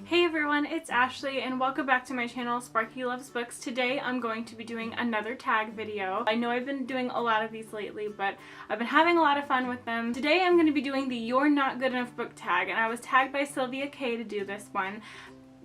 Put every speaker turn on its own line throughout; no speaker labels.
Hey everyone, it's Ashley and welcome back to my channel, Sparky Loves Books. Today I'm going to be doing another tag video. I know I've been doing a lot of these lately, but I've been having a lot of fun with them. Today I'm going to be doing the You're Not Good Enough book tag, and I was tagged by Silvia Kay to do this one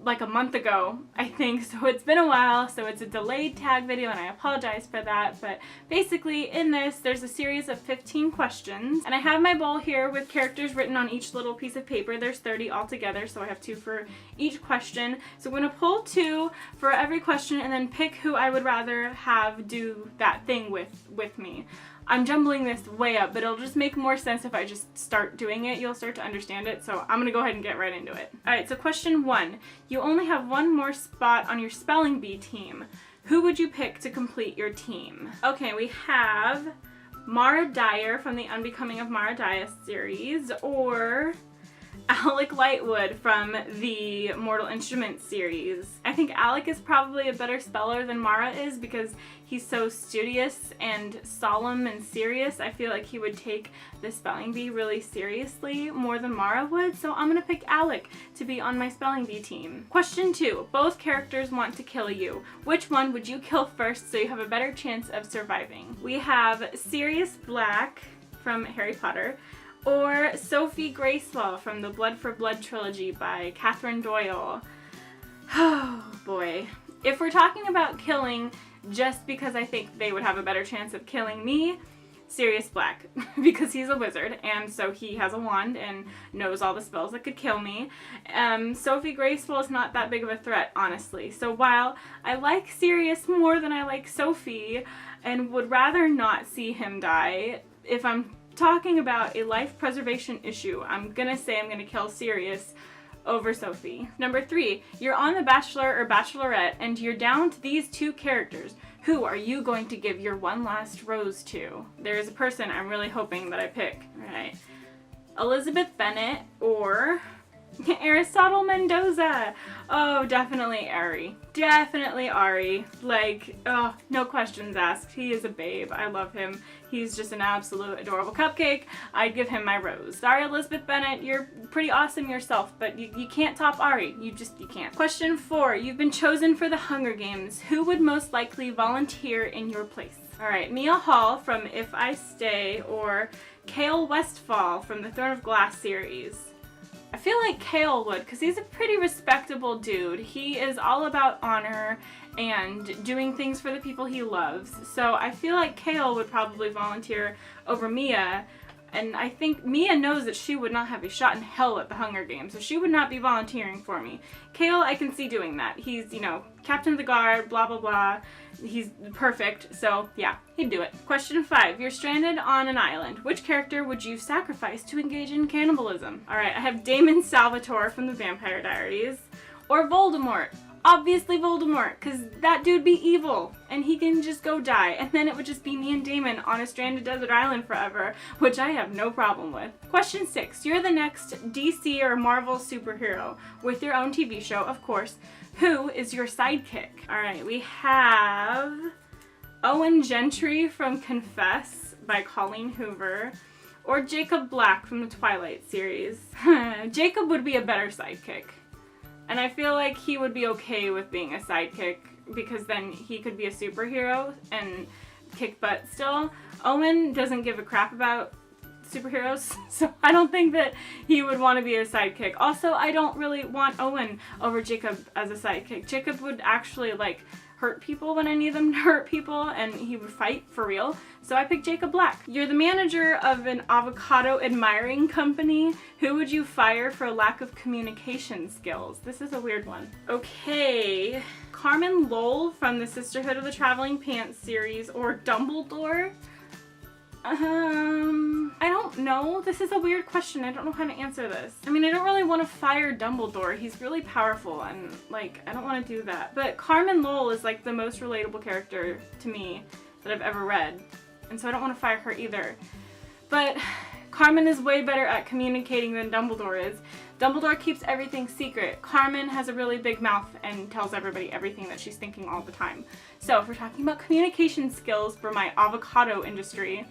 like a month ago, I think, so it's been a while, so it's a delayed tag video and I apologize for that. But basically in this there's a series of 15 questions, and I have my bowl here with characters written on each little piece of paper. There's 30 altogether, so I have 2 for each question. So I'm going to pull 2 for every question and then pick who I would rather have do that thing with me. I'm jumbling this way up, but it'll just make more sense if I just start doing it. You'll start to understand it, so I'm gonna go ahead and get right into it. Alright, so question 1. You only have one more spot on your spelling bee team. Who would you pick to complete your team? Okay, we have Mara Dyer from the Unbecoming of Mara Dyer series, or Alec Lightwood from the Mortal Instruments series. I think Alec is probably a better speller than Mara is because he's so studious and solemn and serious. I feel like he would take the spelling bee really seriously more than Mara would, so I'm gonna pick Alec to be on my spelling bee team. Question 2. Both characters want to kill you. Which one would you kill first so you have a better chance of surviving? We have Sirius Black from Harry Potter, or Sophie Gracewell from the Blood for Blood trilogy by Catherine Doyle. Oh boy. If we're talking about killing just because I think they would have a better chance of killing me, Sirius Black, because he's a wizard and so he has a wand and knows all the spells that could kill me. Sophie Gracewell is not that big of a threat, honestly. So while I like Sirius more than I like Sophie and would rather not see him die, if I'm talking about a life preservation issue, I'm gonna say I'm gonna kill Sirius over Sophie. Number 3, you're on The Bachelor or Bachelorette and you're down to these 2 characters. Who are you going to give your one last rose to? There is a person I'm really hoping that I pick. Alright. Elizabeth Bennet or Aristotle Mendoza. Oh, definitely Ari. Definitely Ari. Like, oh, no questions asked. He is a babe. I love him. He's just an absolute adorable cupcake. I'd give him my rose. Sorry, Elizabeth Bennet, you're pretty awesome yourself, but you can't top Ari. You can't. Question 4. You've been chosen for the Hunger Games. Who would most likely volunteer in your place? Alright, Mia Hall from If I Stay, or Cale Westfall from the Throne of Glass series. I feel like Cale would, because he's a pretty respectable dude. He is all about honor and doing things for the people he loves. So I feel like Cale would probably volunteer over Mia. And I think Mia knows that she would not have a shot in hell at the Hunger Games, so she would not be volunteering for me. Cale, I can see doing that. He's, you know, captain of the guard, blah blah blah. He's perfect, so yeah, he'd do it. Question 5. You're stranded on an island. Which character would you sacrifice to engage in cannibalism? Alright, I have Damon Salvatore from the Vampire Diaries, or Voldemort. Obviously Voldemort, because that dude be evil, and he can just go die, and then it would just be me and Damon on a stranded desert island forever, which I have no problem with. Question 6. You're the next DC or Marvel superhero, with your own TV show, of course. Who is your sidekick? Alright, we have Owen Gentry from Confess by Colleen Hoover, or Jacob Black from the Twilight series. Jacob would be a better sidekick. And I feel like he would be okay with being a sidekick because then he could be a superhero and kick butt still. Owen doesn't give a crap about superheroes, so I don't think that he would want to be a sidekick. Also, I don't really want Owen over Jacob as a sidekick. Jacob would actually like hurt people when I need them to hurt people, and he would fight for real. So I picked Jacob Black. You're the manager of an avocado admiring company. Who would you fire for lack of communication skills? This is a weird one. Okay, Carmen Lowell from the Sisterhood of the Traveling Pants series, or Dumbledore? I don't know. This is a weird question. I don't know how to answer this. I mean, I don't really want to fire Dumbledore. He's really powerful and, like, I don't want to do that. But Carmen Lowell is, like, the most relatable character to me that I've ever read. And so I don't want to fire her either. But Carmen is way better at communicating than Dumbledore is. Dumbledore keeps everything secret. Carmen has a really big mouth and tells everybody everything that she's thinking all the time. So if we're talking about communication skills for my avocado industry,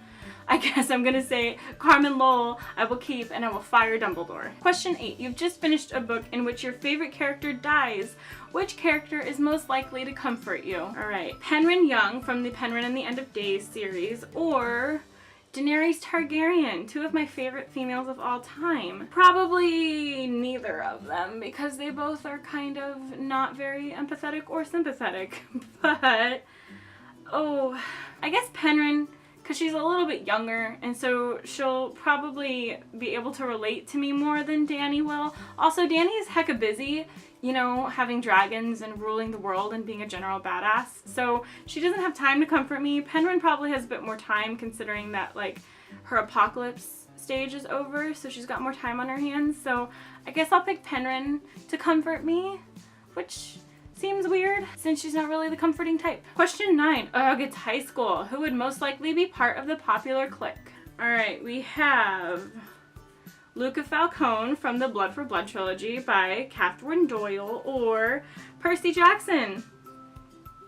I guess I'm gonna say Carmen Lowell, I will keep, and I will fire Dumbledore. Question 8. You've just finished a book in which your favorite character dies. Which character is most likely to comfort you? Alright, Penryn Young from the Penryn and the End of Days series, or Daenerys Targaryen, two of my favorite females of all time. Probably neither of them, because they both are kind of not very empathetic or sympathetic. But, oh, I guess Penryn, because she's a little bit younger, and so she'll probably be able to relate to me more than Dany will. Also, Dany is hecka busy, you know, having dragons and ruling the world and being a general badass. So she doesn't have time to comfort me. Penryn probably has a bit more time, considering that, like, her apocalypse stage is over, so she's got more time on her hands. So I guess I'll pick Penryn to comfort me, which seems weird since she's not really the comforting type. Question 9. Ugh, it's high school. Who would most likely be part of the popular clique? Alright, we have Luca Falcone from the Blood for Blood trilogy by Catherine Doyle, or Percy Jackson.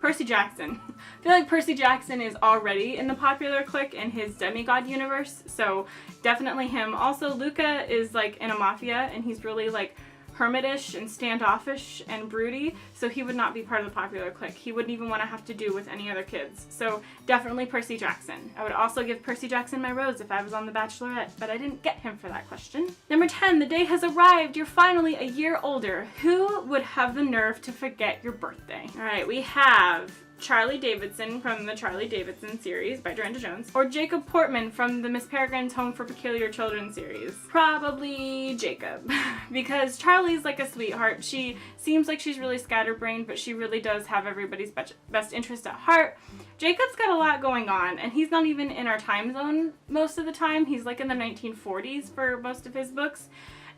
Percy Jackson. I feel like Percy Jackson is already in the popular clique in his demigod universe, so definitely him. Also, Luca is like in a mafia, and he's really like hermitish and standoffish and broody, so he would not be part of the popular clique. He wouldn't even want to have to do with any other kids. So definitely Percy Jackson. I would also give Percy Jackson my rose if I was on the Bachelorette, but I didn't get him for that question. Number 10, the day has arrived. You're finally a year older. Who would have the nerve to forget your birthday? All right, we have Charlie Davidson from the Charlie Davidson series by Joanna Jones, or Jacob Portman from the Miss Peregrine's Home for Peculiar Children series. Probably Jacob, because Charlie's like a sweetheart. She seems like she's really scatterbrained, but she really does have everybody's best interest at heart. Jacob's got a lot going on, and he's not even in our time zone most of the time. He's like in the 1940s for most of his books.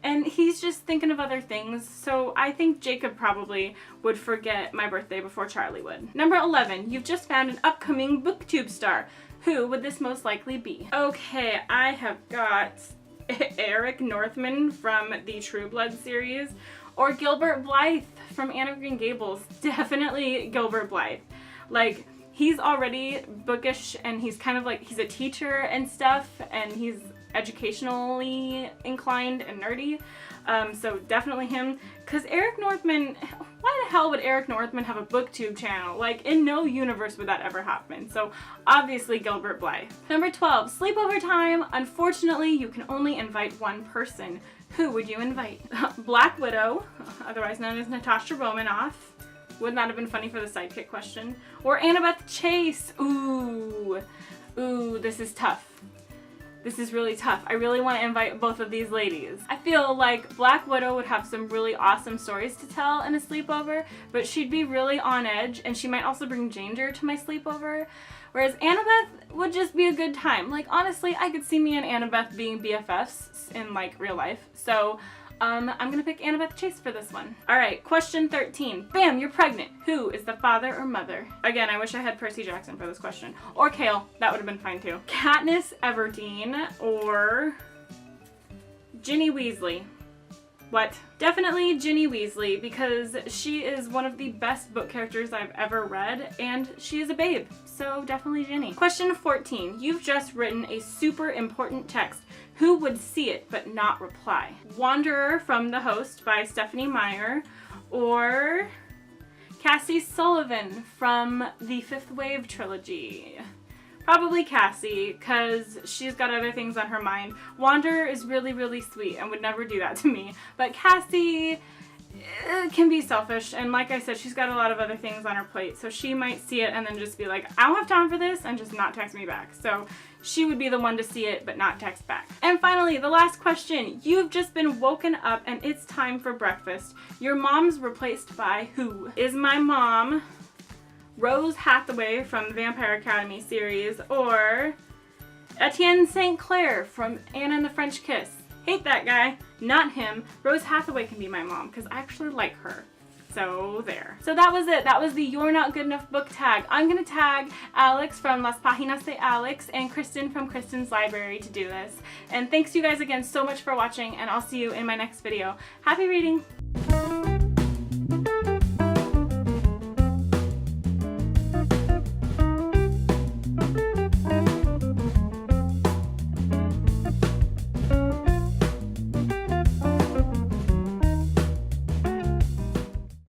And he's just thinking of other things, so I think Jacob probably would forget my birthday before Charlie would. Number 11, you've just found an upcoming BookTube star. Who would this most likely be? Okay, I have got Eric Northman from the True Blood series, or Gilbert Blythe from Anne of Green Gables. Definitely Gilbert Blythe. Like, he's already bookish, and he's kind of like, he's a teacher and stuff, and he's educationally inclined and nerdy, so definitely him. Because Eric Northman, why the hell would Eric Northman have a booktube channel? Like, in no universe would that ever happen. So obviously Gilbert Blythe. Number 12, sleepover time. Unfortunately, you can only invite one person. Who would you invite? Black Widow, otherwise known as Natasha Romanoff. Wouldn't that have been funny for the sidekick question? Or Annabeth Chase. Ooh, this is tough. This is really tough. I really want to invite both of these ladies. I feel like Black Widow would have some really awesome stories to tell in a sleepover, but she'd be really on edge, and she might also bring danger to my sleepover. Whereas Annabeth would just be a good time. Like, honestly, I could see me and Annabeth being BFFs in, like, real life. So, I'm gonna pick Annabeth Chase for this one. Alright, question 13. Bam, you're pregnant. Who is the father or mother? Again, I wish I had Percy Jackson for this question. Or Kale, that would have been fine too. Katniss Everdeen or Ginny Weasley. What? Definitely Ginny Weasley, because she is one of the best book characters I've ever read, and she is a babe, so definitely Ginny. Question 14. You've just written a super important text. Who would see it but not reply? Wanderer from The Host by Stephanie Meyer, or Cassie Sullivan from the Fifth Wave trilogy. Probably Cassie, because she's got other things on her mind. Wanderer is really, really sweet and would never do that to me. But Cassie can be selfish, and like I said, she's got a lot of other things on her plate, so she might see it and then just be like, I don't have time for this, and just not text me back. So she would be the one to see it but not text back. And finally, the last question. You've just been woken up and it's time for breakfast. Your mom's replaced by who? Is my mom Rose Hathaway from the Vampire Academy series, or Etienne St. Clair from Anne and the French Kiss? Hate that guy. Not him. Rose Hathaway can be my mom, because I actually like her. So there. So that was it. That was the You're Not Good Enough book tag. I'm going to tag Alex from Las Páginas de Alex and Kristen from Kristen's Library to do this. And thanks you guys again so much for watching, and I'll see you in my next video. Happy reading!